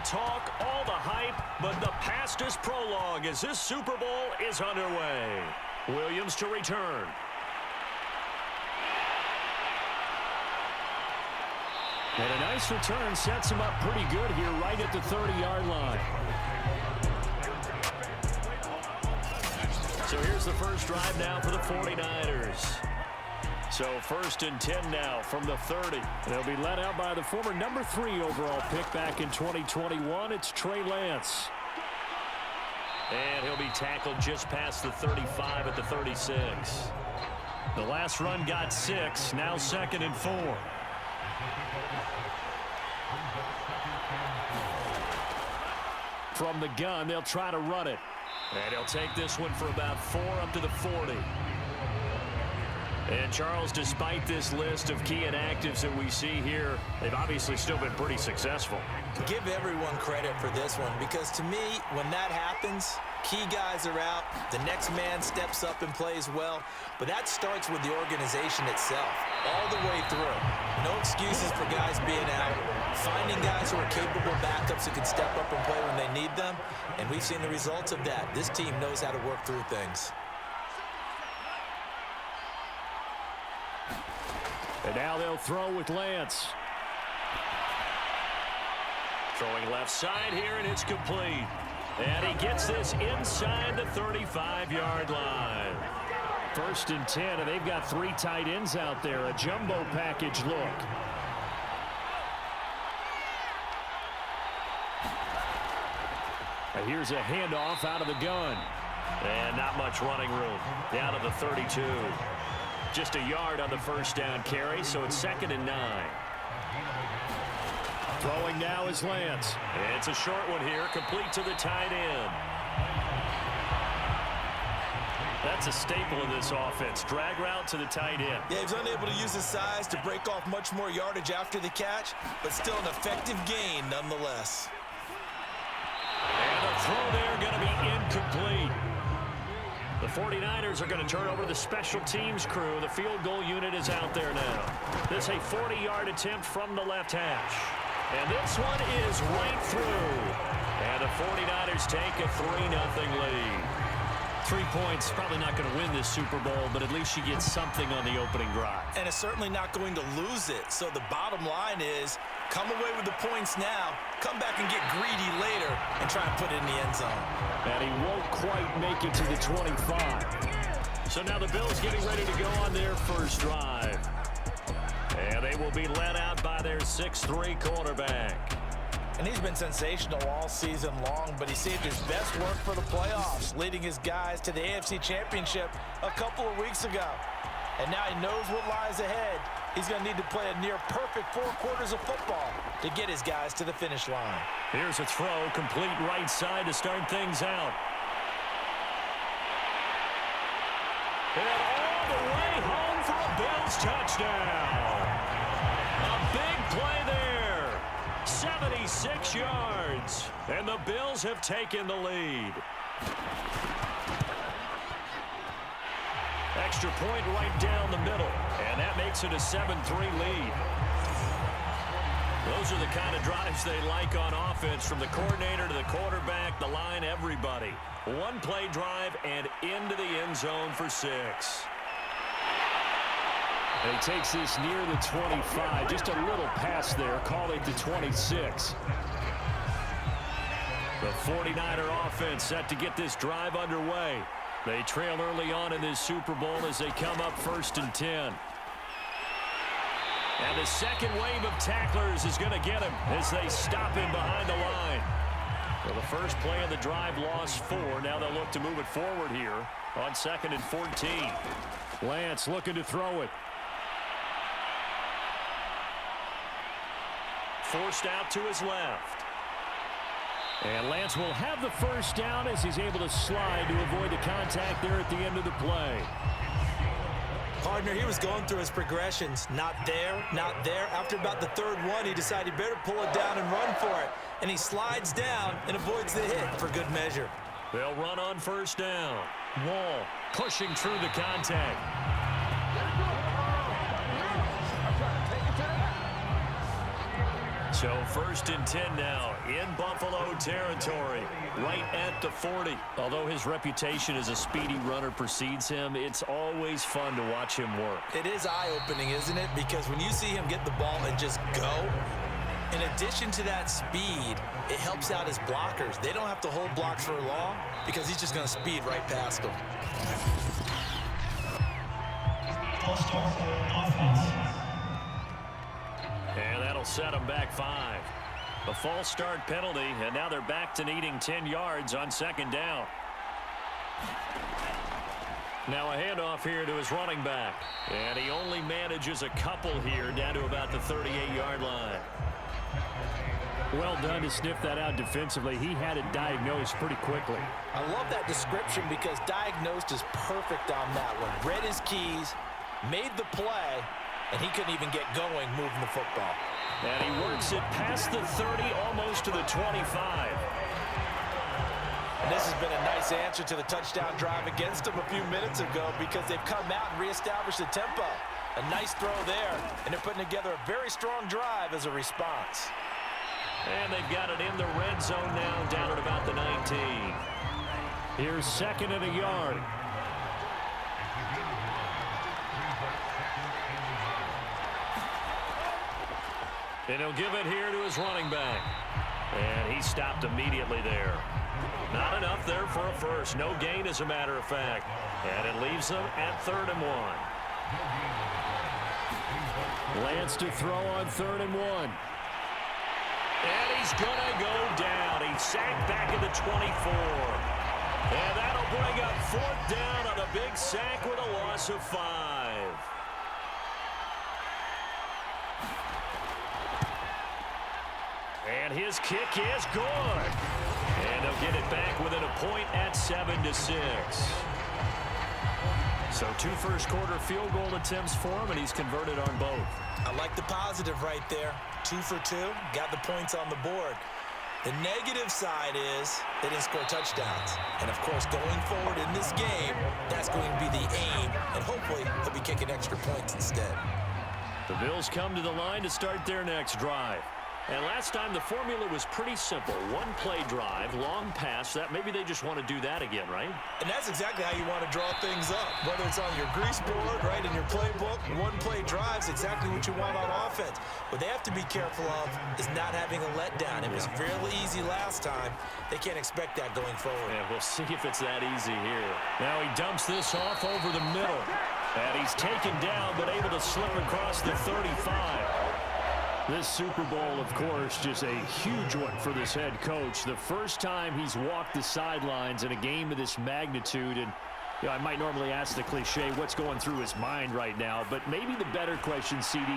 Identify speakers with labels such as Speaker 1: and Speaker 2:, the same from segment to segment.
Speaker 1: talk, all the hype, but the past is prologue as this Super Bowl is underway. Williams to return. And a nice return sets him up pretty good here right at the 30-yard line. So here's the first drive now for the 49ers. So 1st and 10 now from the 30. They'll be led out by the former number 3 overall pick back in 2021. It's Trey Lance. And he'll be tackled just past the 35 at the 36. The last run got 6. Now 2nd and 4. From the gun, they'll try to run it. And he'll take this one for about 4 up to the 40. And, Charles, despite this list of key inactives that we see here, they've obviously still been pretty successful.
Speaker 2: Give everyone credit for this one because, to me, when that happens, key guys are out, the next man steps up and plays well, but that starts with the organization itself, all the way through. No excuses for guys being out, finding guys who are capable backups who can step up and play when they need them, and we've seen the results of that. This team knows how to work through things.
Speaker 1: And now they'll throw with Lance. Throwing left side here, and it's complete. And he gets this inside the 35-yard line. 1st and 10, and they've got 3 tight ends out there. A jumbo package look. And here's a handoff out of the gun. And not much running room. Down to the 32. Just a yard on the first down carry, so it's 2nd and 9. Throwing now is Lance. It's a short one here, complete to the tight end. That's a staple of this offense. Drag route to the tight end.
Speaker 2: Yeah, he's unable to use his size to break off much more yardage after the catch, but still an effective gain nonetheless.
Speaker 1: And the throw there going to be incomplete. The 49ers are going to turn over to the special teams crew. The field goal unit is out there now. This is a 40-yard attempt from the left hash. And this one is right through. And the 49ers take a 3-0 lead. 3 points, probably not going to win this Super Bowl, but at least you get something on the opening drive.
Speaker 2: And it's certainly not going to lose it. So the bottom line is, come away with the points now, come back and get greedy later, and try and put it in the end zone.
Speaker 1: And he won't quite make it to the 25. So now the Bills getting ready to go on their first drive. And they will be led out by their 6'3" quarterback.
Speaker 2: And he's been sensational all season long, but he saved his best work for the playoffs, leading his guys to the AFC Championship a couple of weeks ago. And now he knows what lies ahead. He's going to need to play a near-perfect 4 quarters of football to get his guys to the finish line.
Speaker 1: Here's a throw, complete right side to start things out. And all the way home for a Bills touchdown. A big play there. 76 yards. And the Bills have taken the lead. Extra point right down the middle. And that makes it a 7-3 lead. Those are the kind of drives they like on offense, from the coordinator to the quarterback, the line, everybody. One play drive and into the end zone for 6. And he takes this near the 25. Just a little pass there. Call it the 26. The 49er offense set to get this drive underway. They trail early on in this Super Bowl as they come up 1st and 10. And the second wave of tacklers is going to get him as they stop him behind the line. Well, the first play of the drive lost 4. Now they'll look to move it forward here on 2nd and 14. Lance looking to throw it. Forced out to his left. And Lance will have the first down as he's able to slide to avoid the contact there at the end of the play.
Speaker 2: Partner, he was going through his progressions. Not there, not there. After about the 3rd one, he decided he better pull it down and run for it. And he slides down and avoids the hit for good measure.
Speaker 1: They'll run on 1st down. Wall pushing through the contact. So 1st and 10 now in Buffalo territory, right at the 40. Although his reputation as a speedy runner precedes him, it's always fun to watch him work.
Speaker 2: It is eye-opening, isn't it? Because when you see him get the ball and just go, in addition to that speed, it helps out his blockers. They don't have to hold blocks for long because he's just going to speed right past them.
Speaker 1: And that'll set them back 5. A false start penalty, and now they're back to needing 10 yards on 2nd down. Now a handoff here to his running back. And he only manages a couple here down to about the 38-yard line.
Speaker 3: Well done to sniff that out defensively. He had it diagnosed pretty quickly.
Speaker 2: I love that description because diagnosed is perfect on that one. Read his keys, made the play, and he couldn't even get going moving the football.
Speaker 1: And he works it past the 30, almost to the 25.
Speaker 2: And this has been a nice answer to the touchdown drive against them a few minutes ago because they've come out and reestablished the tempo. A nice throw there, and they're putting together a very strong drive as a response.
Speaker 1: And they've got it in the red zone now, down at about the 19.
Speaker 3: Here's 2nd and a yard.
Speaker 1: And he'll give it here to his running back. And he stopped immediately there. Not enough there for a first. No gain, as a matter of fact. And it leaves them at 3rd and 1.
Speaker 3: Lance to throw on 3rd and 1.
Speaker 1: And he's going to go down. He's sacked back at the 24. And that'll bring up 4th down on a big sack with a loss of 5. And his kick is good. And they'll get it back within a point at 7-6. So 2 first-quarter field goal attempts for him, and he's converted on both.
Speaker 2: I like the positive right there. 2 for 2, got the points on the board. The negative side is they didn't score touchdowns. And, of course, going forward in this game, that's going to be the aim, and hopefully they'll be kicking extra points instead.
Speaker 1: The Bills come to the line to start their next drive. And last time, the formula was pretty simple. 1-play drive, long pass. That maybe they just want to do that again, right?
Speaker 2: And that's exactly how you want to draw things up. Whether it's on your grease board, right, in your playbook, 1-play drive's exactly what you want on offense. What they have to be careful of is not having a letdown. It was fairly easy last time. They can't expect that going forward.
Speaker 1: Yeah, we'll see if it's that easy here. Now he dumps this off over the middle. And he's taken down, but able to slip across the 35.
Speaker 3: This Super Bowl, of course, just a huge one for this head coach. The first time he's walked the sidelines in a game of this magnitude. And you know, I might normally ask the cliche, what's going through his mind right now? But maybe the better question, CD,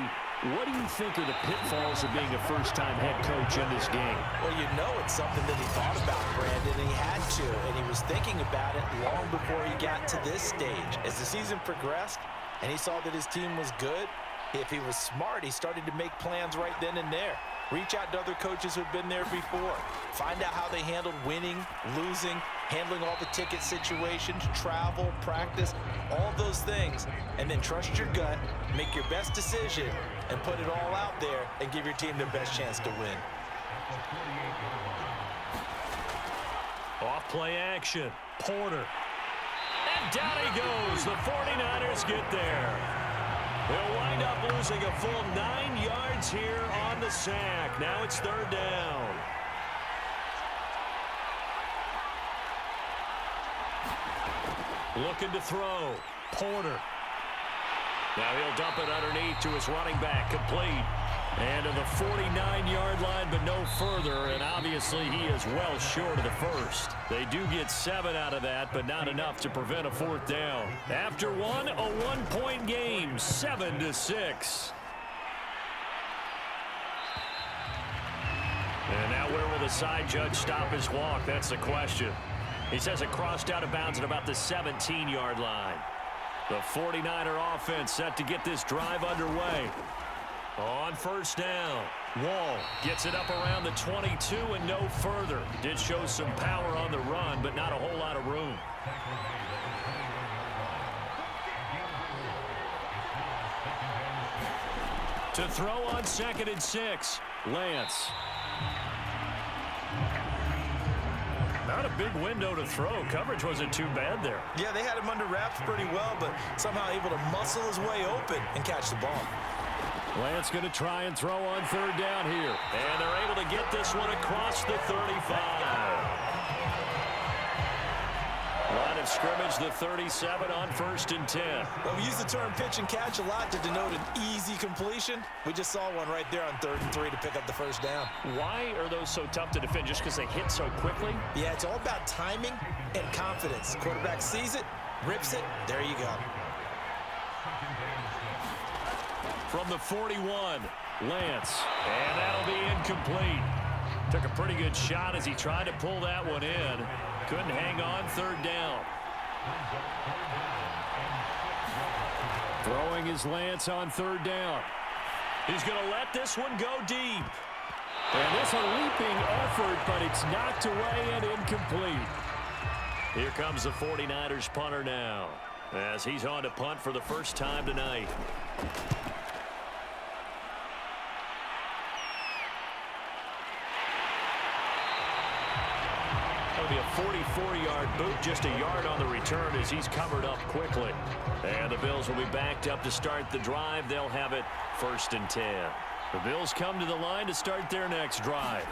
Speaker 3: what do you think are the pitfalls of being a first-time head coach in this game?
Speaker 2: Well, you know it's something that he thought about, Brandon, and he had to. And he was thinking about it long before he got to this stage. As the season progressed and he saw that his team was good, if he was smart, he started to make plans right then and there. Reach out to other coaches who've been there before. Find out how they handled winning, losing, handling all the ticket situations, travel, practice, all those things. And then trust your gut, make your best decision, and put it all out there and give your team the best chance to win.
Speaker 1: Off play action. Porter. And down he goes. The 49ers get there. They'll wind up losing a full 9 yards here on the sack. Now it's 3rd down. Looking to throw. Porter. Now he'll dump it underneath to his running back. Complete. And to the 49-yard line, but no further. And obviously he is well short of the first. They do get 7 out of that, but not enough to prevent a 4th down. After one, a 1-point game, 7-6. And now where will the side judge stop his walk? That's the question. He says it crossed out of bounds at about the 17-yard line. The 49er offense set to get this drive underway. On 1st down, Wall gets it up around the 22 and no further. Did show some power on the run, but not a whole lot of room. To throw on 2nd and 6.
Speaker 3: Lance.
Speaker 1: Not a big window to throw. Coverage wasn't too bad there.
Speaker 2: Yeah, they had him under wraps pretty well, but somehow able to muscle his way open and catch the ball.
Speaker 3: Lance going to try and throw on third down here.
Speaker 1: And they're able to get this one across the 35. Line of scrimmage, the 37 on 1st and 10.
Speaker 2: Well, we use the term pitch and catch a lot to denote an easy completion. We just saw one right there on 3rd and 3 to pick up the first down.
Speaker 1: Why are those so tough to defend? Just because they hit so quickly?
Speaker 2: Yeah, it's all about timing and confidence. Quarterback sees it, rips it, there you go.
Speaker 1: From the 41, Lance. And that'll be incomplete. Took a pretty good shot as he tried to pull that one in. Couldn't hang on 3rd down.
Speaker 3: Throwing is Lance on 3rd down.
Speaker 1: He's going to let this one go deep.
Speaker 3: And this a leaping effort, but it's knocked away and incomplete.
Speaker 1: Here comes the 49ers punter now, as he's on to punt for the first time tonight. That'll be a 44-yard boot, just a yard on the return as he's covered up quickly. And the Bills will be backed up to start the drive. They'll have it 1st and 10. The Bills come to the line to start their next drive.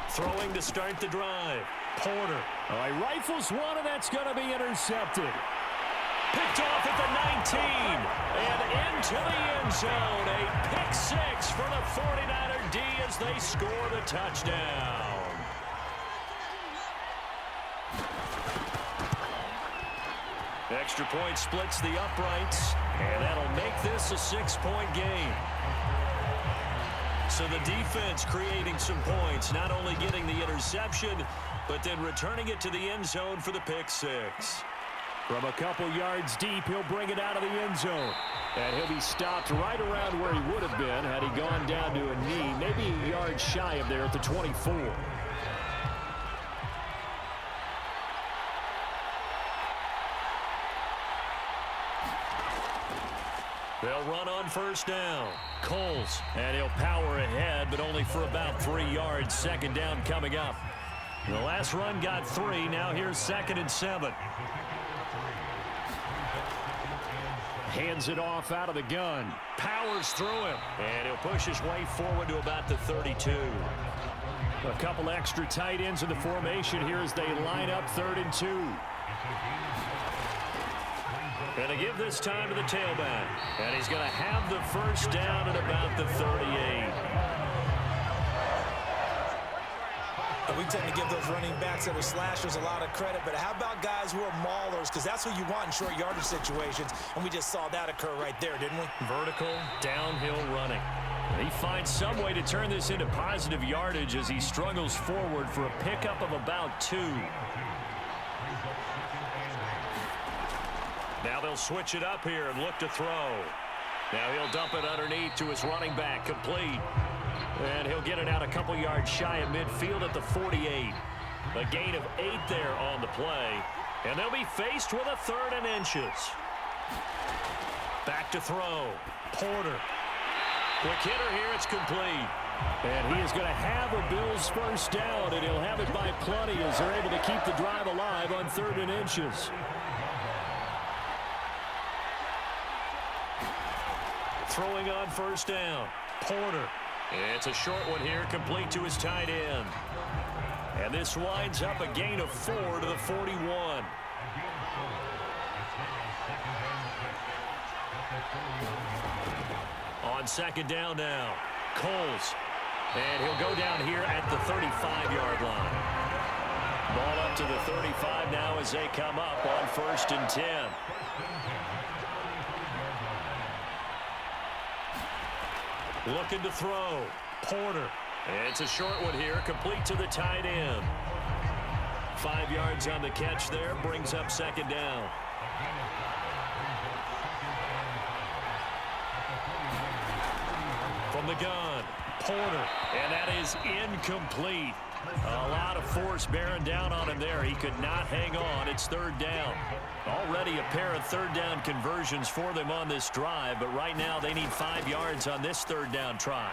Speaker 1: Throwing to start the drive. Porter.
Speaker 3: All right, rifles one, and that's going to be intercepted.
Speaker 1: Picked off at the 19. And into the end zone. A pick 6 for the 49er D as they score the touchdown. Extra point splits the uprights, and that'll make this a 6-point game. So the defense creating some points, not only getting the interception, but then returning it to the end zone for the pick 6.
Speaker 3: From a couple yards deep, he'll bring it out of the end zone. And he'll be stopped right around where he would have been had he gone down to a knee, maybe a yard shy of there at the 24.
Speaker 1: They'll run on 1st down. Coles, and he'll power ahead, but only for about 3 yards. 2nd down coming up. The last run got 3. Now here's 2nd and 7.
Speaker 3: Hands it off out of the gun.
Speaker 1: Powers through him. And he'll push his way forward to about the 32.
Speaker 3: A couple extra tight ends in the formation here as they line up 3rd and 2.
Speaker 1: And to give this time to the tailback. And he's going to have the first down at about the 38.
Speaker 2: We tend to give those running backs that are slashers a lot of credit, but how about guys who are maulers? Because that's what you want in short yardage situations, and we just saw that occur right there, didn't we?
Speaker 1: Vertical, downhill running. He finds some way to turn this into positive yardage as he struggles forward for a pickup of about 2. Now they'll switch it up here and look to throw. Now he'll dump it underneath to his running back, complete. And he'll get it out a couple yards shy of midfield at the 48. A gain of 8 there on the play. And they'll be faced with a 3rd and inches. Back to throw. Porter. Quick hitter here, it's complete.
Speaker 3: And he is going to have a Bills first down, and he'll have it by plenty as they're able to keep the drive alive on 3rd and inches.
Speaker 1: Throwing on 1st down. Porter. It's a short one here, complete to his tight end. And this winds up a gain of 4 to the 41. On 2nd down now. Coles. And he'll go down here at the 35-yard line. Ball up to the 35 now as they come up on 1st and 10. Looking to throw. Porter. It's a short one here, complete to the tight end. 5 yards on the catch there, brings up 2nd down. From the gun, Porter. And that is incomplete. A lot of force bearing down on him there. He could not hang on. It's 3rd down. Already a pair of 3rd down conversions for them on this drive, but right now they need 5 yards on this 3rd down try.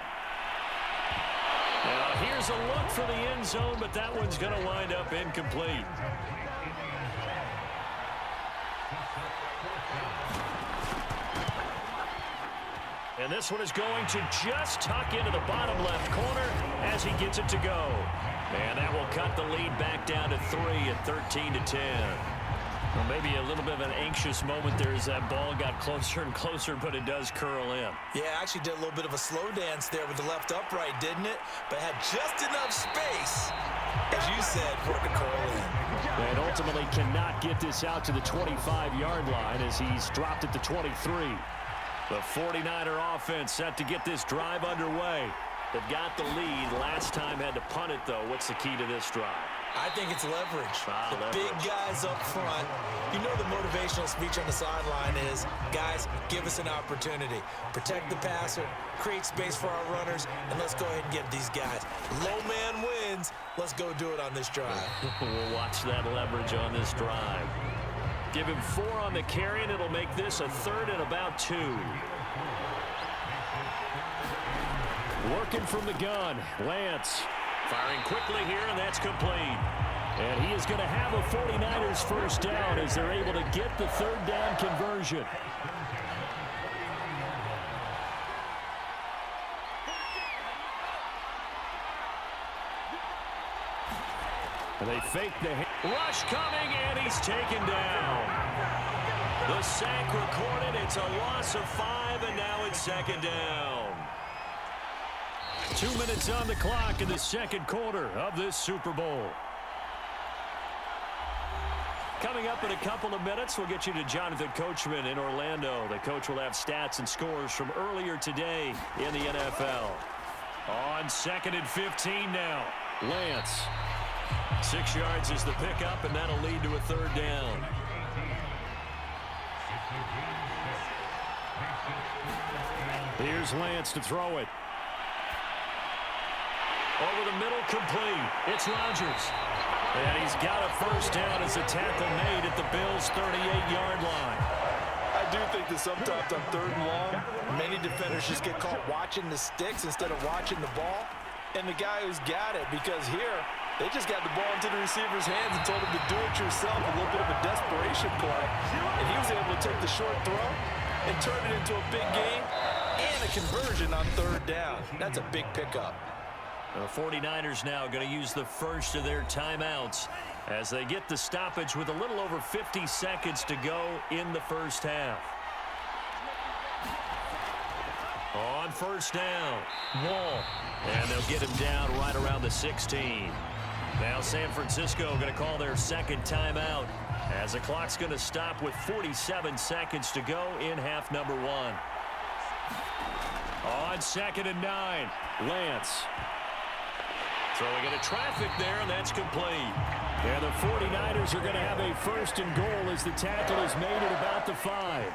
Speaker 1: Now here's a look for the end zone, but that one's going to wind up incomplete. And this one is going to just tuck into the bottom left corner as he gets it to go. And that will cut the lead back down to 3 at 13-10. Well, maybe a little bit of an anxious moment there as that ball got closer and closer, but it does curl in.
Speaker 2: Yeah, actually did a little bit of a slow dance there with the left upright, didn't it? But had just enough space, as you said, for it to curl in.
Speaker 3: And ultimately cannot get this out to the 25-yard line as he's dropped it to 23.
Speaker 1: The 49er offense set to get this drive underway. They've got the lead. Last time had to punt it, though. What's the key to this drive?
Speaker 2: I think it's leverage.
Speaker 1: Leverage.
Speaker 2: Big guys up front. You know the motivational speech on the sideline is, guys, give us an opportunity. Protect the passer, create space for our runners, and let's go ahead and get these guys. Low man wins. Let's go do it on this drive.
Speaker 1: We'll watch that leverage on this drive. Give him 4 on the carry, and it'll make this a 3rd and about 2. Working from the gun, Lance. Firing quickly here, and that's complete. And he is going to have a 49ers first down as they're able to get the 3rd down conversion. And they fake the rush coming, and he's taken down. The sack recorded. It's a loss of 5, and now it's 2nd down. 2 minutes on the clock in the 2nd quarter of this Super Bowl. Coming up in a couple of minutes, we'll get you to Jonathan Coachman in Orlando. The coach will have stats and scores from earlier today in the NFL. On 2nd and 15 now, Lance. 6 yards is the pickup, and that'll lead to a 3rd down. Here's Lance to throw it. Over the middle, complete. It's Rodgers. And he's got a first down as a tackle made at the Bills' 38-yard line.
Speaker 4: I do think that sometimes on 3rd and long, many defenders just get caught watching the sticks instead of watching the ball. And the guy who's got it, because here, they just got the ball into the receiver's hands and told him to do it yourself, a little bit of a desperation play. And he was able to take the short throw and turn it into a big gain and a conversion on 3rd down. That's a big pickup.
Speaker 1: The 49ers now going to use the first of their timeouts as they get the stoppage with a little over 50 seconds to go in the first half. On first down, Wall. And they'll get him down right around the 16. Now San Francisco going to call their 2nd timeout as the clock's going to stop with 47 seconds to go in half number 1. On 2nd and 9, Lance. Throwing into traffic there, and that's complete. And the 49ers are going to have a 1st and goal as the tackle is made at about the 5.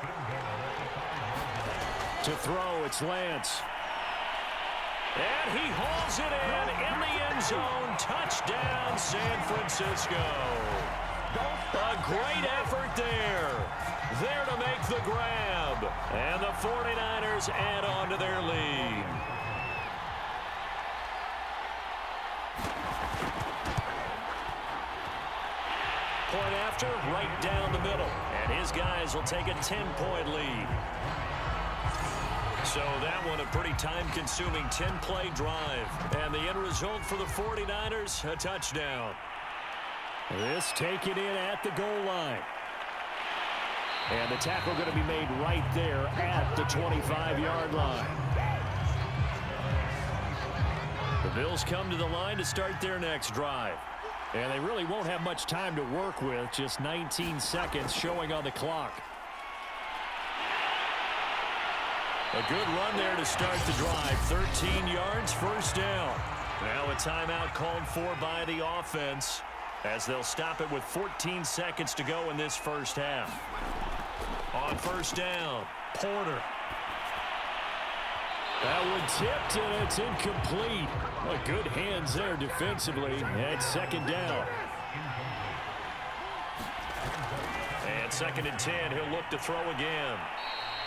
Speaker 1: To throw, it's Lance. And he hauls it in the end zone. Touchdown, San Francisco. A great effort there. There to make the grab. And the 49ers add on to their lead. Point after, right down the middle. And his guys will take a 10-point lead. So that one a pretty time-consuming 10-play drive. And the end result for the 49ers, a touchdown. This taken in at the goal line. And the tackle going to be made right there at the 25-yard line. The Bills come to the line to start their next drive. And they really won't have much time to work with, just 19 seconds showing on the clock. A good run there to start the drive. 13 yards, first down. Now a timeout called for by the offense as they'll stop it with 14 seconds to go in this first half. On first down, Porter. That one tipped, and it's incomplete. Well, good hands there defensively. And 2nd down. And 2nd and 10, he'll look to throw again.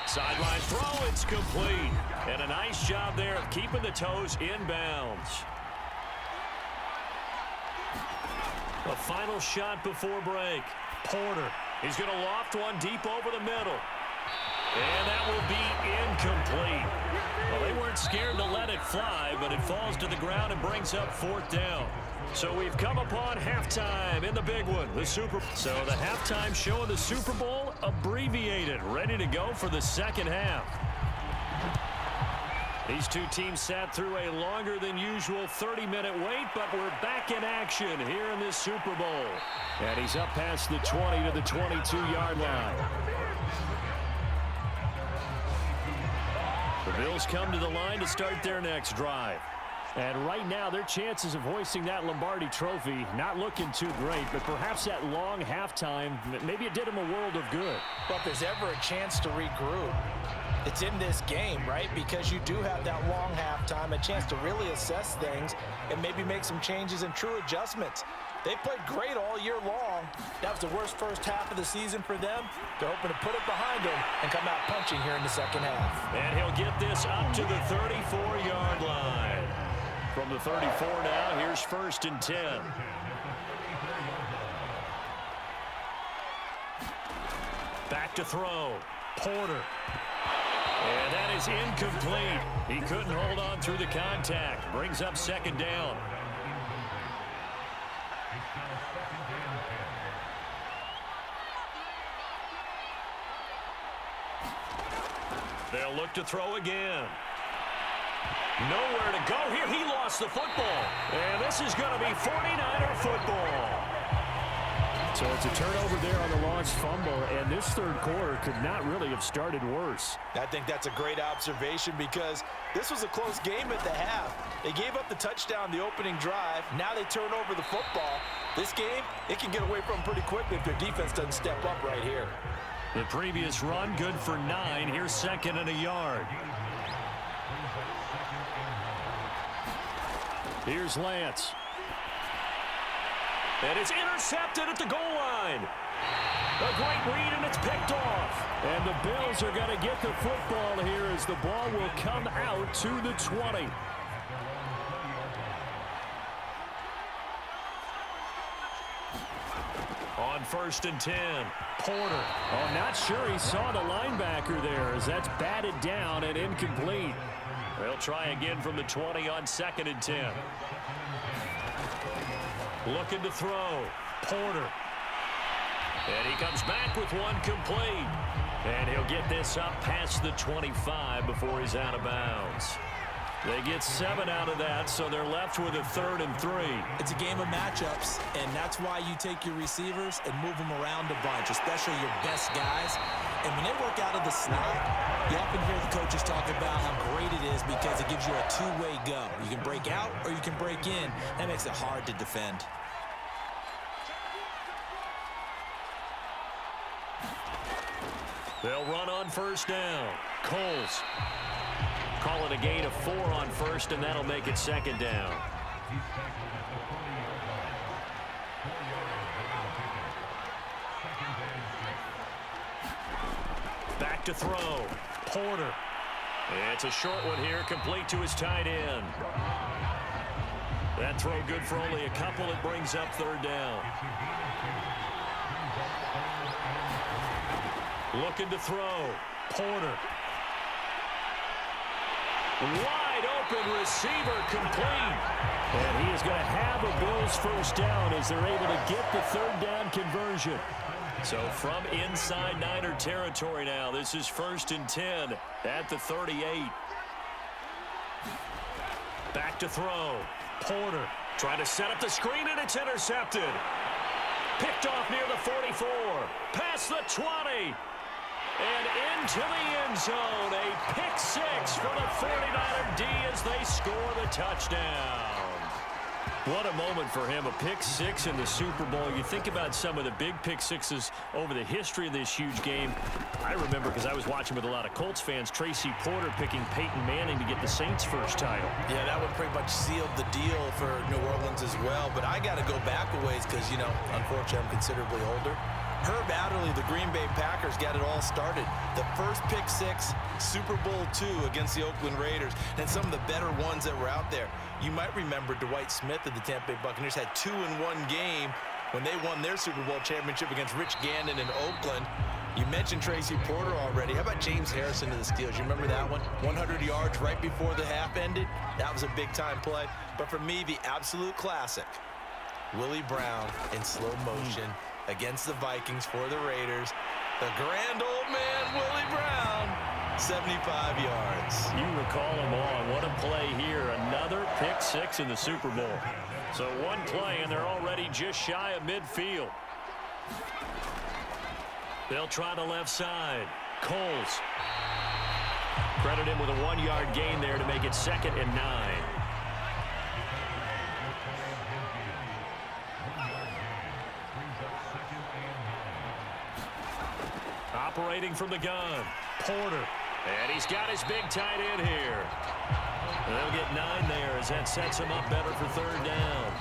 Speaker 1: Sideline throw, it's complete. And a nice job there of keeping the toes in bounds. A final shot before break. Porter. He's going to loft one deep over the middle. And that will be incomplete. Well, they weren't scared to let it fly, but it falls to the ground and brings up 4th down. So we've come upon halftime in the big one, So the halftime show of the Super Bowl abbreviated, ready to go for the second half. These two teams sat through a longer than usual 30-minute wait, but we're back in action here in this Super Bowl. And he's up past the 20 to the 22-yard line. The Bills come to the line to start their next drive. And right now, their chances of hoisting that Lombardi trophy not looking too great, but perhaps that long halftime, maybe it did them a world of good.
Speaker 4: But if there's ever a chance to regroup, it's in this game, right? Because you do have that long halftime, a chance to really assess things and maybe make some changes and true adjustments. They played great all year long. That was the worst first half of the season for them. They're hoping to put it behind them and come out punching here in the second half.
Speaker 1: And he'll get this up to the 34-yard line. From the 34 now, here's 1st and 10. Back to throw. Porter. And that is incomplete. He couldn't hold on through the contact. Brings up 2nd down. They'll look to throw again. Nowhere to go here. He lost the football. And this is going to be 49er football.
Speaker 3: So it's a turnover there on the lost fumble, and this third quarter could not really have started worse.
Speaker 4: I think that's a great observation because this was a close game at the half. They gave up the touchdown the opening drive. Now they turn over the football. This game, it can get away from them pretty quickly if their defense doesn't step up right here.
Speaker 1: The previous run good for 9. Here's 2nd and a yard. Here's Lance. And it's intercepted at the goal line. A great read, and it's picked off. And the Bills are going to get the football here as the ball will come out to the 20. On 1st and 10, Porter. Oh, not sure he saw the linebacker there as that's batted down and incomplete. They'll try again from the 20 on 2nd and 10. Looking to throw. Porter. And he comes back with one complete. And he'll get this up past the 25 before he's out of bounds. They get 7 out of that, so they're left with a 3rd and 3.
Speaker 2: It's a game of matchups, and that's why you take your receivers and move them around a bunch, especially your best guys. And when they work out of the slot, you often hear the coaches talk about how great it is because it gives you a two-way go. You can break out or you can break in. That makes it hard to defend.
Speaker 1: They'll run on 1st down. Coles. Call it a gain of 4 on 1st, and that'll make it 2nd down. Back to throw. Porter. It's a short one here, complete to his tight end. That throw good for only a couple. It brings up 3rd down. Looking to throw. Porter. Wide open receiver, complete. And he is going to have a Bills 1st down as they're able to get the 3rd down conversion. So from inside Niner territory now, this is 1st and 10 at the 38. Back to throw. Porter trying to set up the screen, and it's intercepted. Picked off near the 44. Past the 20. And into the end zone. A pick 6 for the 49er D as they score the touchdown. What a moment for him, a pick 6 in the Super Bowl. You think about some of the big pick 6s over the history of this huge game. I remember, because I was watching with a lot of Colts fans, Tracy Porter picking Peyton Manning to get the Saints' first title.
Speaker 2: Yeah, that one pretty much sealed the deal for New Orleans as well. But I got to go back a ways because, you know, unfortunately I'm considerably older. Herb Adderley, the Green Bay Packers, got it all started. The first pick 6, Super Bowl II against the Oakland Raiders, and some of the better ones that were out there. You might remember Dwight Smith of the Tampa Bay Buccaneers had 2 in one game when they won their Super Bowl championship against Rich Gannon in Oakland. You mentioned Tracy Porter already. How about James Harrison to the Steelers? You remember that one? 100 yards right before the half ended. That was a big-time play. But for me, the absolute classic, Willie Brown in slow motion against the Vikings for the Raiders. The grand old man, Willie Brown, 75 yards.
Speaker 3: You recall them all. What a play here. Another pick six in the Super Bowl.
Speaker 1: So one play, and they're already just shy of midfield. They'll try the left side. Coles. Credit him with a 1-yard gain there to make it 2nd and 9. Operating from the gun. Porter. And he's got his big tight end here. They'll get 9 there as that sets him up better for 3rd down.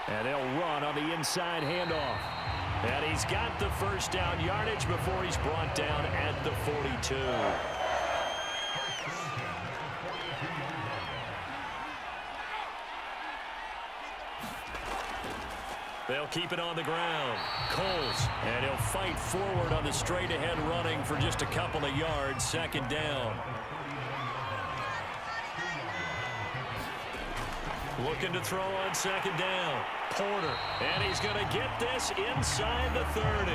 Speaker 1: And they'll run on the inside handoff. And he's got the 1st down yardage before he's brought down at the 42. They'll keep it on the ground. Coles, and he'll fight forward on the straight-ahead running for just a couple of yards. 2nd down. Looking to throw on 2nd down. Porter, and he's going to get this inside the 30.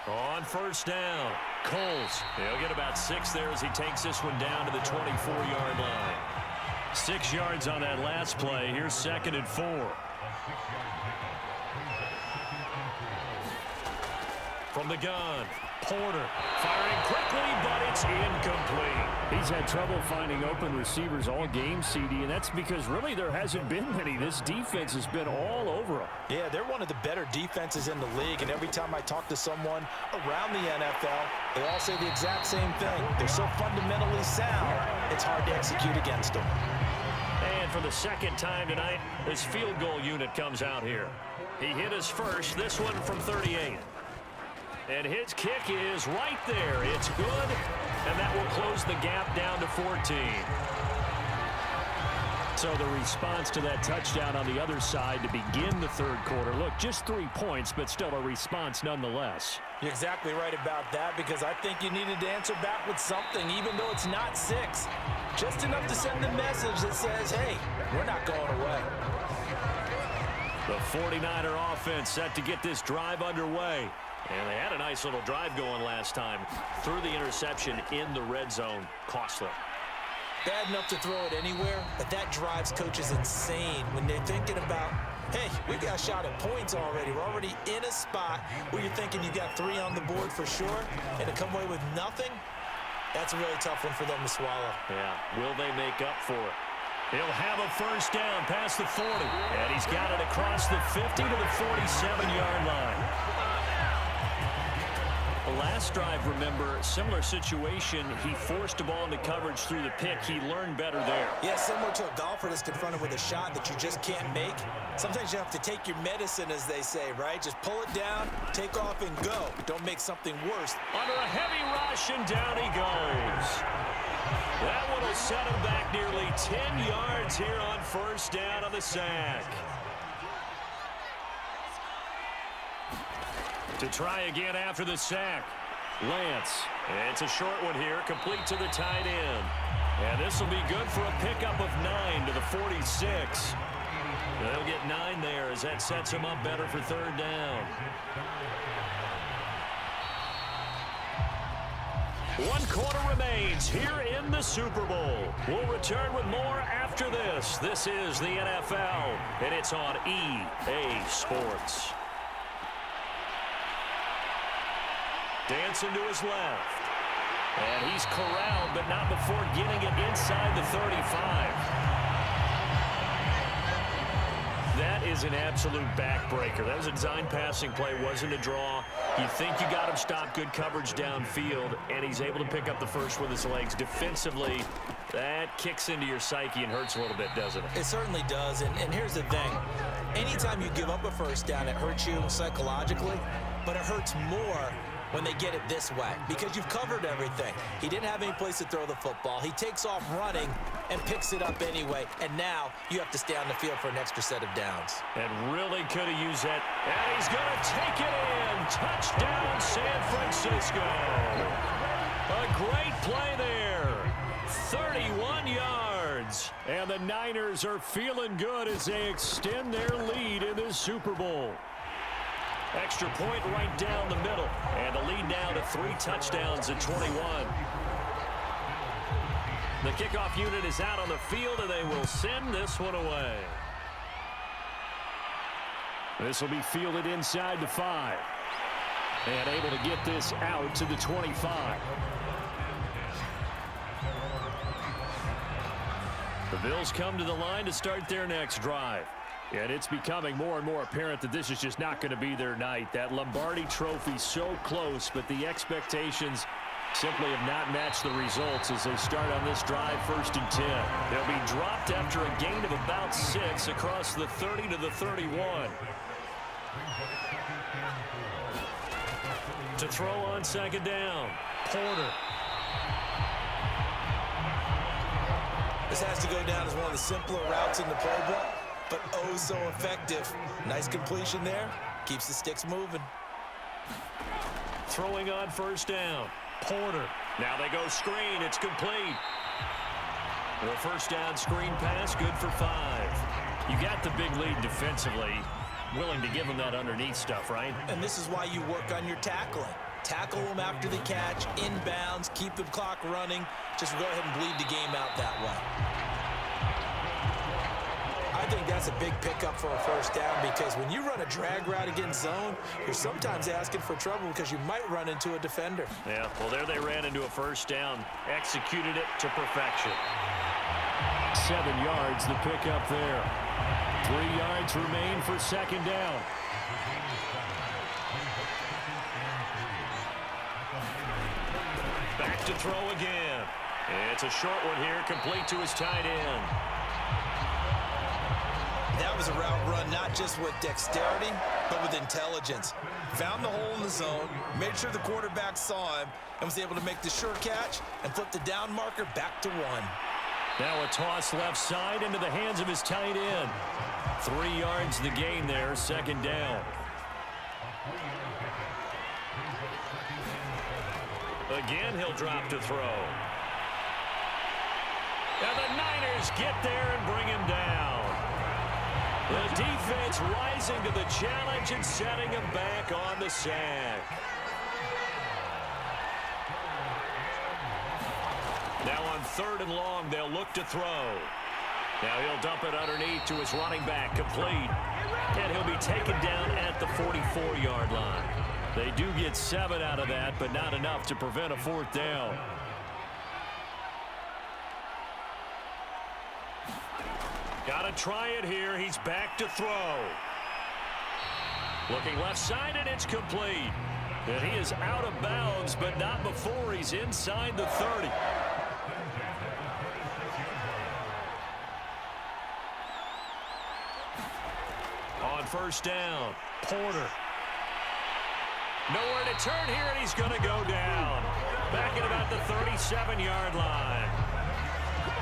Speaker 1: On 1st down, Coles. He'll get about 6 there as he takes this one down to the 24-yard line. 6 yards on that last play. Here's 2nd and 4. From the gun, Porter firing quickly, but it's incomplete.
Speaker 3: He's had trouble finding open receivers all game, CD, and that's because really there hasn't been many. This defense has been all over them.
Speaker 4: Yeah, they're one of the better defenses in the league, and every time I talk to someone around the NFL, they all say the exact same thing. They're so fundamentally sound, it's hard to execute against them.
Speaker 1: And for the 2nd time tonight, this field goal unit comes out here. He hit his first, this one from 38. And his kick is right there. It's good, and that will close the gap down to 14.
Speaker 3: So the response to that touchdown on the other side to begin the 3rd quarter. Look, just 3 points, but still a response nonetheless.
Speaker 4: You're exactly right about that, because I think you needed to answer back with something, even though it's not 6. Just enough to send the message that says, hey, we're not going away.
Speaker 1: The 49er offense set to get this drive underway. And they had a nice little drive going last time. Threw the interception in the red zone. Costly.
Speaker 2: Bad enough to throw it anywhere, but that drives coaches insane when they're thinking about, hey, we got a shot at points already. We're already in a spot where you're thinking you got 3 on the board for sure, and to come away with nothing, that's a really tough one for them to swallow.
Speaker 1: Yeah, will they make up for it? He'll have a 1st down past the 40, and he's got it across the 50 to the 47-yard line. The last drive, remember, similar situation. He forced a ball into coverage through the pick. He learned better there.
Speaker 2: Yeah, similar to a golfer that's confronted with a shot that you just can't make. Sometimes you have to take your medicine, as they say, right? Just pull it down, take off, and go. Don't make something worse.
Speaker 1: Under a heavy rush, and down he goes. That one will set him back nearly 10 yards here on 1st down on the sack. To try again after the sack. Lance. And it's a short one here, complete to the tight end. And this will be good for a pickup of 9 to the 46. They'll get 9 there as that sets him up better for 3rd down. 1 quarter remains here in the Super Bowl. We'll return with more after this. This is the NFL, and it's on EA Sports. Dancing to his left. And he's corralled, but not before getting it inside the 35. That is an absolute backbreaker. That was a design passing play, wasn't a draw. You think you got him stopped, good coverage downfield, and he's able to pick up the first with his legs. Defensively, that kicks into your psyche and hurts a little bit, doesn't it?
Speaker 2: It certainly does, and here's the thing. Anytime you give up a first down, it hurts you psychologically, but it hurts more when they get it this way because you've covered everything. He didn't have any place to throw the football. He takes off running and picks it up anyway, and now you have to stay on the field for an extra set of downs.
Speaker 1: And really could have used that. And he's going to take it in. Touchdown, San Francisco. A great play there. 31 yards. And the Niners are feeling good as they extend their lead in this Super Bowl. Extra point right down the middle. And the lead now to 3 touchdowns at 21. The kickoff unit is out on the field, and they will send this one away. This will be fielded inside the 5. And able to get this out to the 25. The Bills come to the line to start their next drive. And it's becoming more and more apparent that this is just not going to be their night. That Lombardi Trophy so close, but the expectations simply have not matched the results as they start on this drive 1st and 10. They'll be dropped after a gain of about 6 across the 30 to the 31. To throw on 2nd down, Porter.
Speaker 2: This has to go down as one of the simpler routes in the playbook, but oh so effective. Nice completion there. Keeps the sticks moving.
Speaker 1: Throwing on 1st down, Porter. Now they go screen. It's complete. The 1st down screen pass, good for 5. You got the big lead defensively. Willing to give them that underneath stuff, right?
Speaker 2: And this is why you work on your tackling. Tackle them after the catch, inbounds, keep the clock running. Just go ahead and bleed the game out that way. I think that's a big pickup for a 1st down because when you run a drag route against zone, you're sometimes asking for trouble because you might run into a defender.
Speaker 1: Yeah, well, there they ran into a 1st down. Executed it to perfection.
Speaker 3: 7 yards, the pickup there. 3 yards remain for 2nd down.
Speaker 1: Back to throw again. It's a short one here, complete to his tight end.
Speaker 2: That was a route run not just with dexterity, but with intelligence. Found the hole in the zone, made sure the quarterback saw him, and was able to make the sure catch and flip the down marker back to 1.
Speaker 1: Now a toss left side into the hands of his tight end. 3 yards the gain there, 2nd down. Again, he'll drop to throw. And the Niners get there and bring him down. The defense rising to the challenge and setting him back on the sack. Now on 3rd and long, they'll look to throw. Now he'll dump it underneath to his running back, complete. And he'll be taken down at the 44-yard line. They do get 7 out of that, but not enough to prevent a 4th down. Got to try it here. He's back to throw. Looking left side, and it's complete. And he is out of bounds, but not before he's inside the 30. On 1st down, Porter. Nowhere to turn here, and he's going to go down. Back at about the 37-yard line.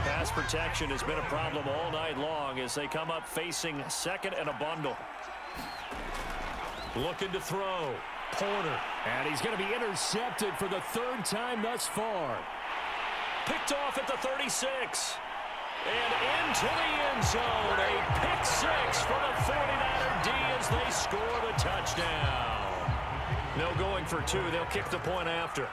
Speaker 1: Pass protection has been a problem all night long as they come up facing 2nd and a bundle. Looking to throw. Porter.
Speaker 3: And he's going to be intercepted for the 3rd time thus far.
Speaker 1: Picked off at the 36. And into the end zone. A pick 6 for the 49er D as they score the touchdown. No going for 2. They'll kick the point after.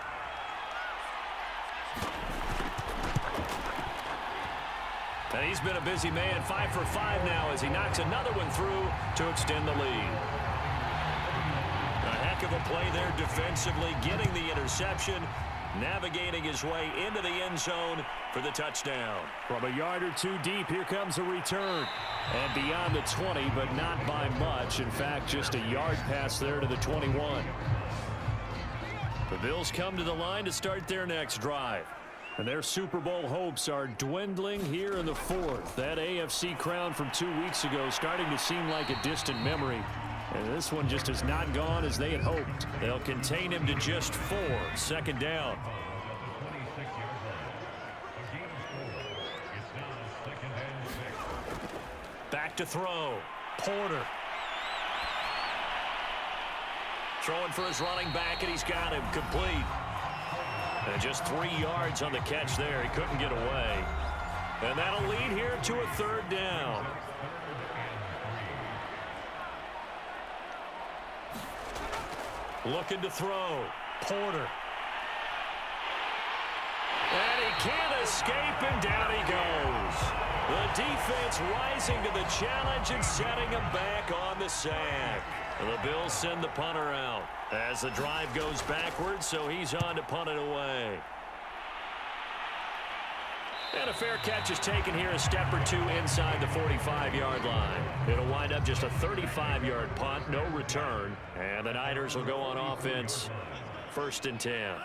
Speaker 1: And he's been a busy man. 5 for 5 now as he knocks another one through to extend the lead. A heck of a play there defensively, getting the interception, navigating his way into the end zone for the touchdown.
Speaker 3: From a yard or 2 deep, here comes a return. And beyond the 20, but not by much. In fact, just a yard pass there to the 21. The Bills come to the line to start their next drive. And their Super Bowl hopes are dwindling here in the fourth. That AFC crown from 2 weeks ago starting to seem like a distant memory. And this one just has not gone as they had hoped. They'll contain him to just 4. Second down. Back to throw. Porter.
Speaker 1: Throwing for his running back, and he's got him complete. And just 3 yards on the catch there. He couldn't get away. And that'll lead here to a third down. Looking to throw. Porter. And he can't escape, and down he goes. The defense rising to the challenge and setting him back on the sack. The Bills send the punter out as the drive goes backwards, so he's on to punt it away. And a fair catch is taken here, a step or two inside the 45-yard line. It'll wind up just a 35-yard punt, no return. And the Niners will go on offense, 1st and 10.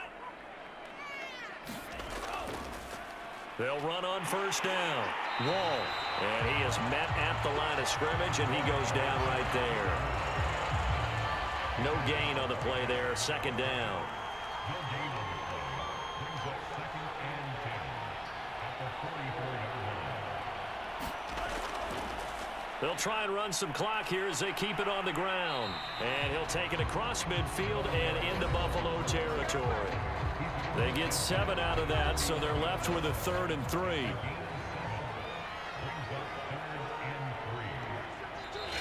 Speaker 1: They'll run on 1st down. Wall. And he is met at the line of scrimmage, and he goes down right there. No gain on the play there, 2nd down. They'll try and run some clock here as they keep it on the ground. And he'll take it across midfield and into Buffalo territory. They get 7 out of that, so they're left with a 3rd and 3.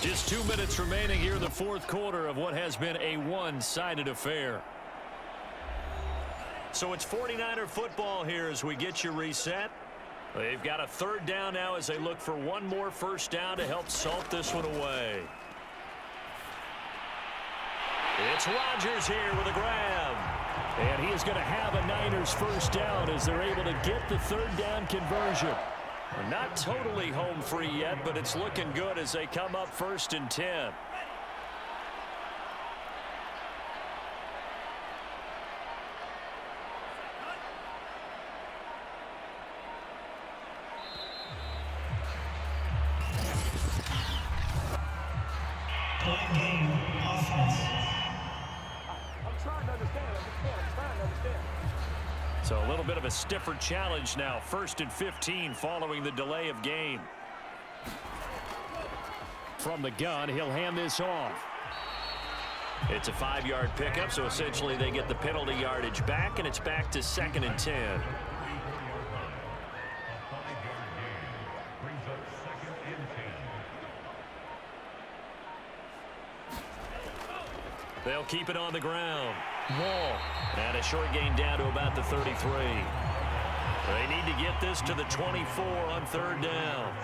Speaker 1: Just 2 minutes remaining here in the 4th quarter of what has been a one-sided affair. So it's 49er football here as we get you reset. They've got a 3rd down now as they look for one more 1st down to help salt this one away. It's Rodgers here with a grab.
Speaker 3: And he is going to have a Niners 1st down as they're able to get the 3rd down conversion. Not totally home free yet, but it's looking good as they come up 1st and 10. So a little bit of a stiffer challenge now. 1st and 15 following the delay of game. From the gun, he'll hand this off.
Speaker 1: It's a 5-yard pickup, so essentially they get the penalty yardage back, and it's back to 2nd and 10. They'll keep it on the ground. Wall. And a short gain down to about the 33. They need to get this to the 24 on 3rd down.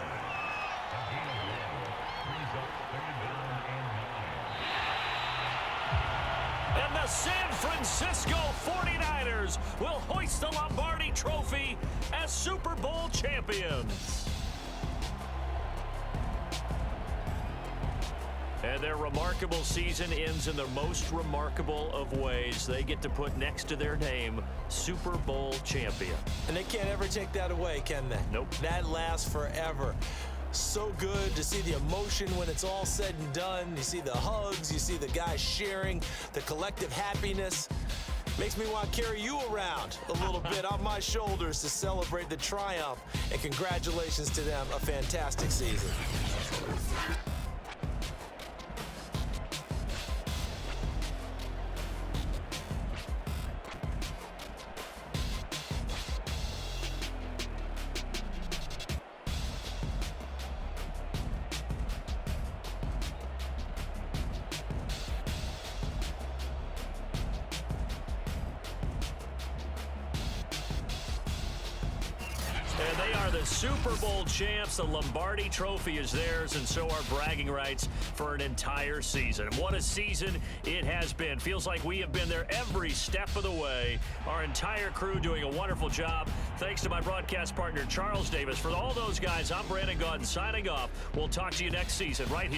Speaker 1: And the San Francisco 49ers will hoist the Lombardi Trophy as Super Bowl champions. And their remarkable season ends in the most remarkable of ways. They get to put next to their name, Super Bowl champion.
Speaker 2: And they can't ever take that away, can they?
Speaker 1: Nope.
Speaker 2: That lasts forever. So good to see the emotion when it's all said and done. You see the hugs, you see the guys sharing, the collective happiness. Makes me want to carry you around a little bit on my shoulders to celebrate the triumph. And congratulations to them, a fantastic season.
Speaker 1: And they are the Super Bowl champs. The Lombardi Trophy is theirs, and so are bragging rights for an entire season. And what a season it has been. Feels like we have been there every step of the way. Our entire crew doing a wonderful job. Thanks to my broadcast partner, Charles Davis. For all those guys, I'm Brandon Gaudin signing off. We'll talk to you next season right here.